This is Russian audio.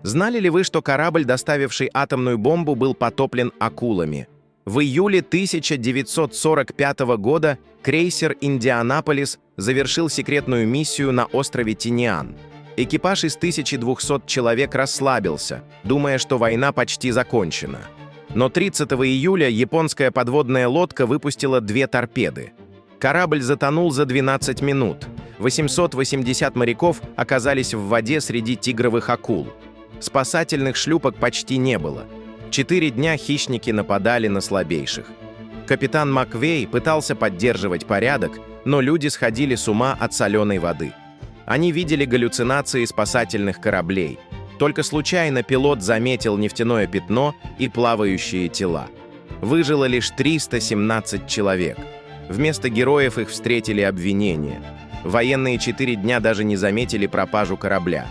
Знали ли вы, что корабль, доставивший атомную бомбу, был потоплен акулами? В июле 1945 года крейсер «Индианаполис» завершил секретную миссию на острове Тиниан. Экипаж из 1200 человек расслабился, думая, что война почти закончена. Но 30 июля японская подводная лодка выпустила 2 торпеды. Корабль затонул за 12 минут. 880 моряков оказались в воде среди тигровых акул. Спасательных шлюпок почти не было. 4 дня хищники нападали на слабейших. Капитан Маквей пытался поддерживать порядок, но люди сходили с ума от соленой воды. Они видели галлюцинации спасательных кораблей. Только случайно пилот заметил нефтяное пятно и плавающие тела. Выжило лишь 317 человек. Вместо героев их встретили обвинения. Военные 4 дня даже не заметили пропажу корабля.